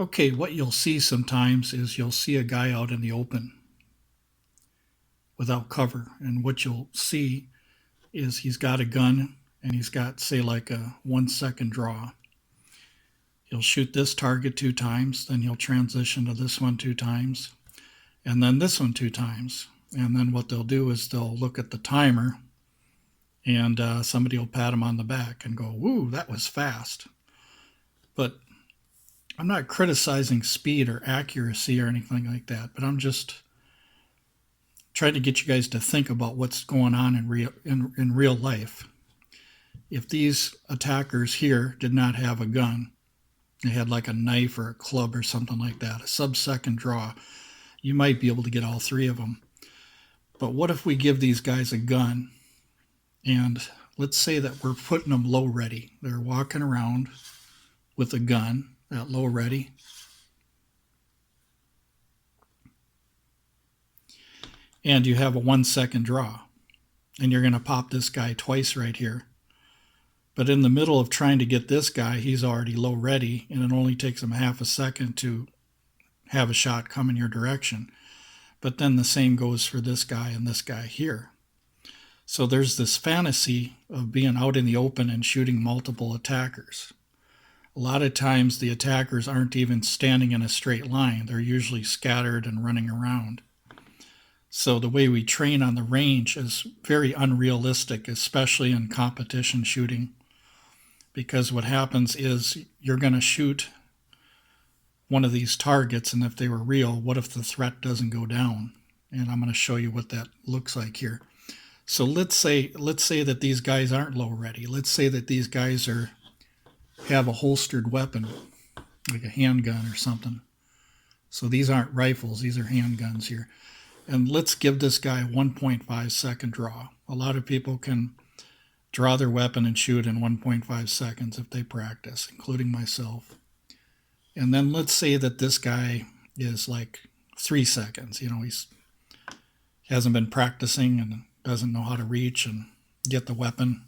Okay, what you'll see sometimes is you'll see a guy out in the open without cover. And what you'll see is he's got a gun and he's got, say, like a 1 second draw. He'll shoot this target 2 times, then he'll transition to this one 2 times, and then this one 2 times. And then what they'll do is they'll look at the timer and somebody will pat him on the back and go, "Woo, that was fast." But I'm not criticizing speed or accuracy or anything like that, but I'm just trying to get you guys to think about what's going on in real life. If these attackers here did not have a gun, they had like a knife or a club or something like that, a sub-second draw, you might be able to get all three of them. But what if we give these guys a gun and let's say that we're putting them low ready. They're walking around with a gun at low ready. And you have a 1 second draw. And you're going to pop this guy twice right here. But in the middle of trying to get this guy, he's already low ready, and it only takes him half a second to have a shot come in your direction. But then the same goes for this guy and this guy here. So there's this fantasy of being out in the open and shooting multiple attackers. A lot of times the attackers aren't even standing in a straight line. They're usually scattered and running around. So the way we train on the range is very unrealistic, especially in competition shooting. Because what happens is you're going to shoot one of these targets, and if they were real, what if the threat doesn't go down? And I'm going to show you what that looks like here. So let's say that these guys aren't low ready. Let's say that these guys have a holstered weapon, like a handgun or something. So these aren't rifles, these are handguns here. And let's give this guy 1.5 second draw. A lot of people can draw their weapon and shoot in 1.5 seconds if they practice, including myself. And then let's say that this guy is like 3 seconds. He hasn't been practicing and doesn't know how to reach and get the weapon.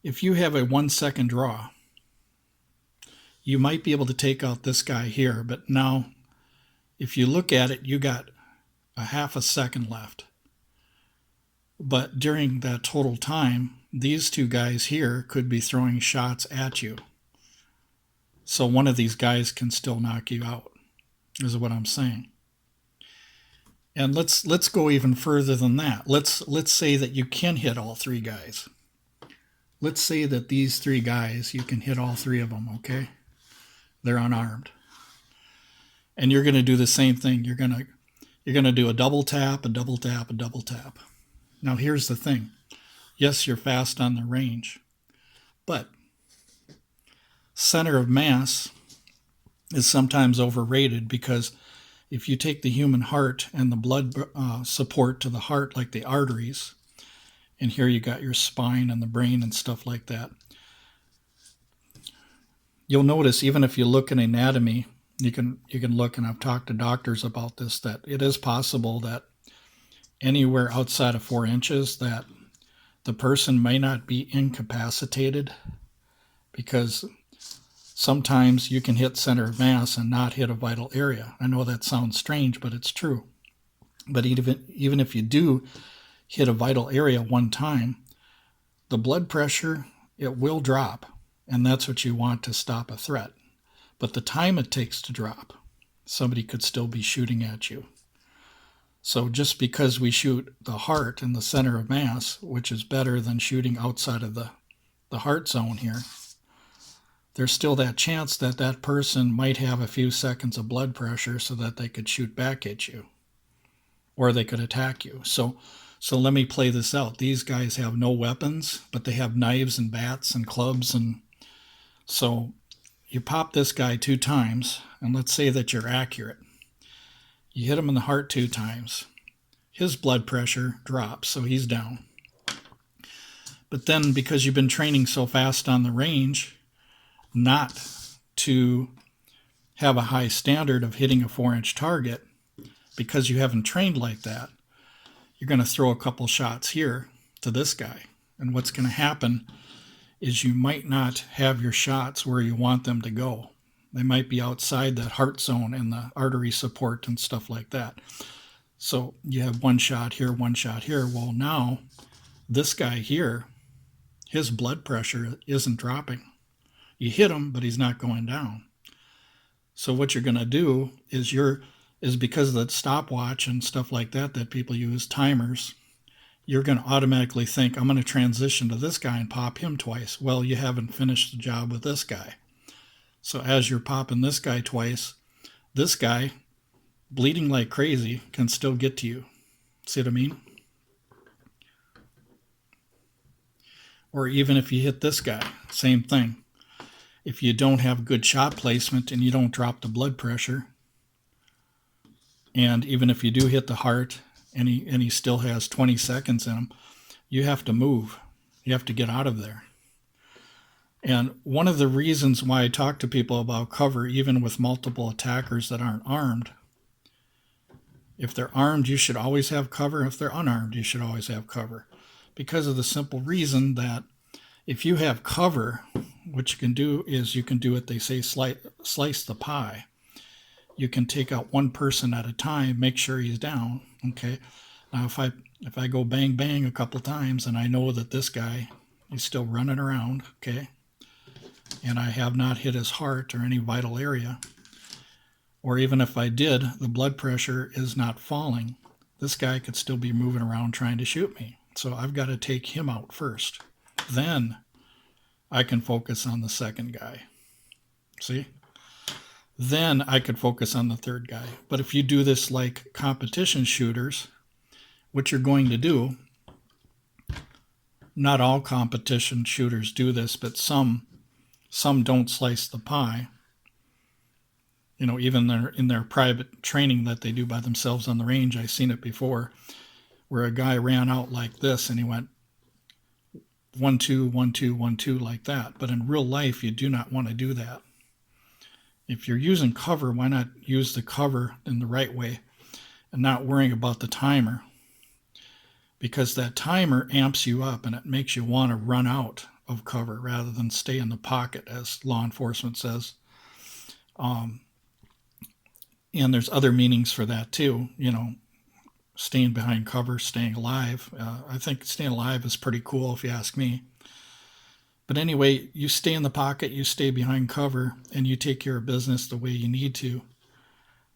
If you have a 1 second draw, you might be able to take out this guy here, but now if you look at it, you got a half a second left. But during that total time, these two guys here could be throwing shots at you. So one of these guys can still knock you out, is what I'm saying. And let's go even further than that. Let's say that you can hit all three guys. Let's say that these three guys, you can hit all three of them, okay? They're unarmed. And you're going to do the same thing. You're going to do a double tap, a double tap, a double tap. Now here's the thing. Yes, you're fast on the range, but center of mass is sometimes overrated, because if you take the human heart and the blood support to the heart, like the arteries, and here you got your spine and the brain and stuff like that, you'll notice even if you look in anatomy, you can look, and I've talked to doctors about this, that it is possible that anywhere outside of 4 inches that the person may not be incapacitated, because sometimes you can hit center of mass and not hit a vital area. I know that sounds strange, but it's true. But even if you do hit a vital area one time, the blood pressure, it will drop, and that's what you want to stop a threat. But the time it takes to drop, somebody could still be shooting at you. So just because we shoot the heart in the center of mass, which is better than shooting outside of the heart zone here, there's still that chance that that person might have a few seconds of blood pressure so that they could shoot back at you, or they could attack you. So let me play this out. These guys have no weapons, but they have knives and bats and clubs. And so you pop this guy 2 times, and let's say that you're accurate. You hit him in the heart 2 times. His blood pressure drops, so he's down. But then because you've been training so fast on the range not to have a high standard of hitting a 4-inch target, because you haven't trained like that, you're going to throw a couple shots here to this guy. And what's going to happen is you might not have your shots where you want them to go. They might be outside that heart zone and the artery support and stuff like that. So you have one shot here, one shot here. Well, now this guy here, his blood pressure isn't dropping. You hit him, but he's not going down. So what you're going to do is because of the stopwatch and stuff like that people use, timers, you're going to automatically think, I'm going to transition to this guy and pop him twice. Well, you haven't finished the job with this guy. So as you're popping this guy twice, this guy, bleeding like crazy, can still get to you. See what I mean? Or even if you hit this guy, same thing. If you don't have good shot placement and you don't drop the blood pressure, and even if you do hit the heart and he still has 20 seconds in him, you have to move. You have to get out of there. And one of the reasons why I talk to people about cover, even with multiple attackers that aren't armed, if they're armed, you should always have cover. If they're unarmed, you should always have cover. Because of the simple reason that if you have cover, what you can do is you can do what they say, slice the pie. You can take out one person at a time, make sure he's down. Okay. Now, if I go bang, bang a couple times and I know that this guy is still running around, okay, and I have not hit his heart or any vital area, or even if I did, the blood pressure is not falling, this guy could still be moving around trying to shoot me. So I've got to take him out first. Then I can focus on the second guy. See? Then I could focus on the third guy. But if you do this like competition shooters, what you're going to do, not all competition shooters do this, but some don't slice the pie. You know, even in their private training that they do by themselves on the range, I've seen it before, where a guy ran out like this and he went 1, 2, 1, 2, 1, 2 like that. But in real life, you do not want to do that. If you're using cover, why not use the cover in the right way and not worrying about the timer? Because that timer amps you up and it makes you want to run out of cover rather than stay in the pocket, as law enforcement says. And there's other meanings for that too, you know, staying behind cover, staying alive. I think staying alive is pretty cool if you ask me. But anyway, you stay in the pocket, you stay behind cover, and you take care of business the way you need to,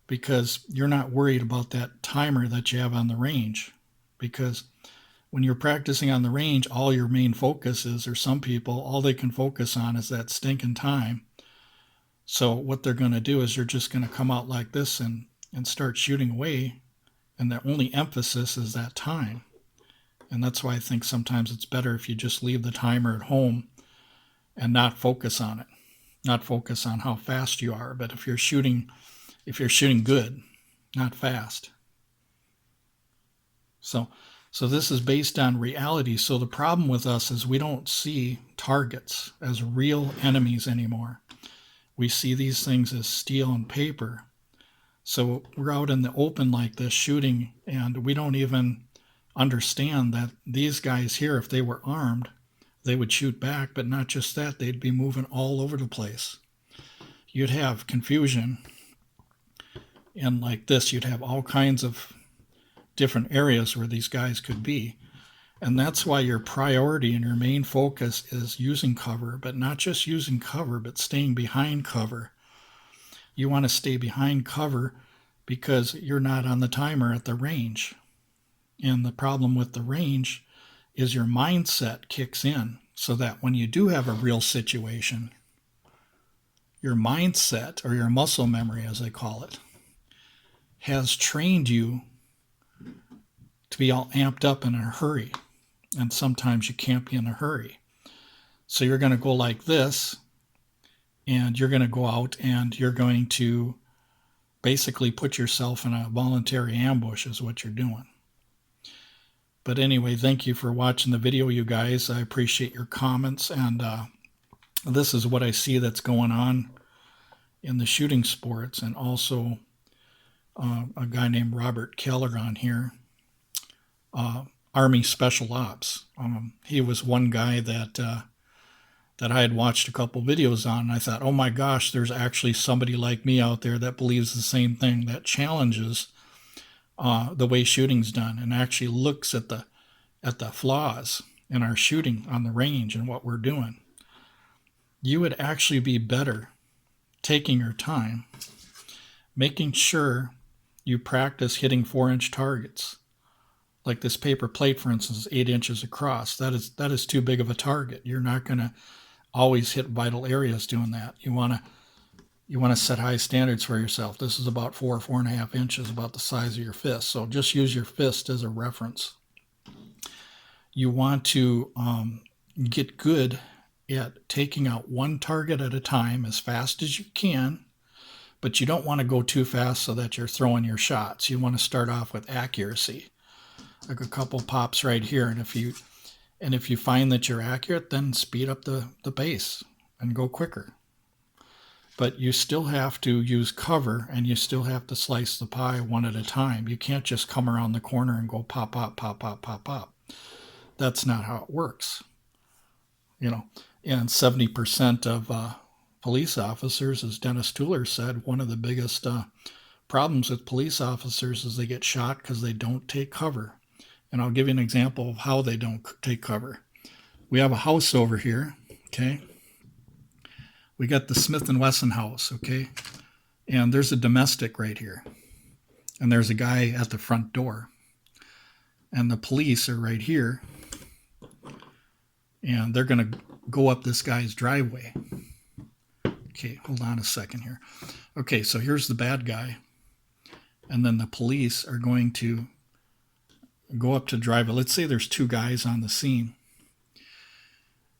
because you're not worried about that timer that you have on the range. Because when you're practicing on the range, all your main focus is, or some people, all they can focus on is that stinking time. So what they're going to do is you're just going to come out like this and start shooting away, and their only emphasis is that time. And that's why I think sometimes it's better if you just leave the timer at home and not focus on it. Not focus on how fast you are, but if you're shooting good, not fast. So this is based on reality. So the problem with us is we don't see targets as real enemies anymore. We see these things as steel and paper. So we're out in the open like this shooting, and we don't even understand that these guys here, if they were armed, they would shoot back, but not just that, they'd be moving all over the place. You'd have confusion, and like this, you'd have all kinds of different areas where these guys could be. And that's why your priority and your main focus is using cover, but not just using cover, but staying behind cover. You want to stay behind cover because you're not on the timer at the range. And the problem with the range is your mindset kicks in, so that when you do have a real situation, your mindset, or your muscle memory as they call it, has trained you to be all amped up in a hurry. And sometimes you can't be in a hurry. So you're going to go like this, and you're going to go out and you're going to basically put yourself in a voluntary ambush is what you're doing. But anyway, thank you for watching the video, you guys. I appreciate your comments, and this is what I see that's going on in the shooting sports. And also a guy named Robert Keller on here, Army Special Ops. He was one guy that that I had watched a couple videos on, and I thought, oh my gosh, there's actually somebody like me out there that believes the same thing, that challenges the way shooting's done, and actually looks at the flaws in our shooting on the range and what we're doing. You would actually be better taking your time, making sure you practice hitting 4-inch targets. Like this paper plate, for instance, is 8 inches across. That is too big of a target. You're not going to always hit vital areas doing that. You want to set high standards for yourself. This is about 4.5 inches, about the size of your fist. So just use your fist as a reference. You want to get good at taking out one target at a time as fast as you can, but you don't want to go too fast so that you're throwing your shots. You want to start off with accuracy, like a couple pops right here. And if you find that you're accurate, then speed up the pace and go quicker. But you still have to use cover, and you still have to slice the pie one at a time. You can't just come around the corner and go pop, pop, pop, pop, pop, pop. That's not how it works. And 70% of police officers, as Dennis Tuller said, one of the biggest problems with police officers is they get shot because they don't take cover. And I'll give you an example of how they don't take cover. We have a house over here, okay? We got the Smith & Wesson house, okay? And there's a domestic right here. And there's a guy at the front door. And the police are right here. And they're going to go up this guy's driveway. Okay, hold on a second here. Okay, so here's the bad guy. And then the police are going to go up to the driveway. Let's say there's 2 guys on the scene.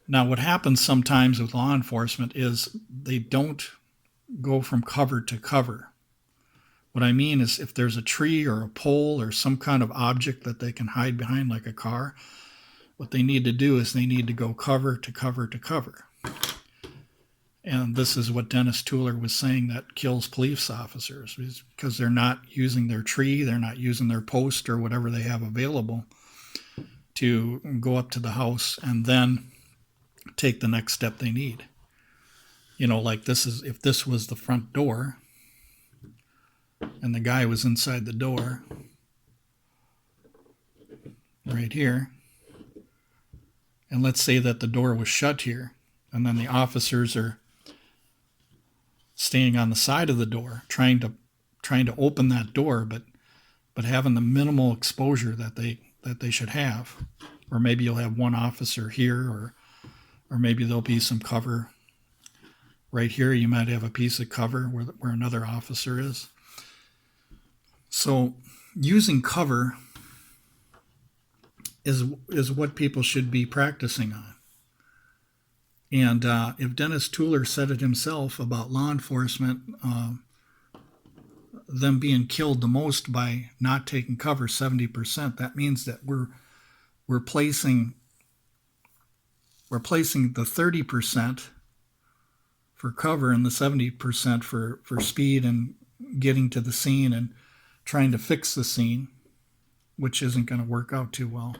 Now, what happens sometimes with law enforcement is they don't go from cover to cover. What I mean is if there's a tree or a pole or some kind of object that they can hide behind, like a car, what they need to do is they need to go cover to cover to cover. And this is what Dennis Tuller was saying that kills police officers, is because they're not using their tree, they're not using their post or whatever they have available to go up to the house and then take the next step they need. Like if this was the front door and the guy was inside the door right here, and let's say that the door was shut here, and then the officers are staying on the side of the door, trying to open that door, but having the minimal exposure that they should have. Or maybe you'll have one officer here, or maybe there'll be some cover right here. You might have a piece of cover where another officer is. So using cover is what people should be practicing on. And if Dennis Tuller said it himself about law enforcement, them being killed the most by not taking cover, 70%, that means that we're placing the 30% for cover and the 70% for speed and getting to the scene and trying to fix the scene, which isn't going to work out too well.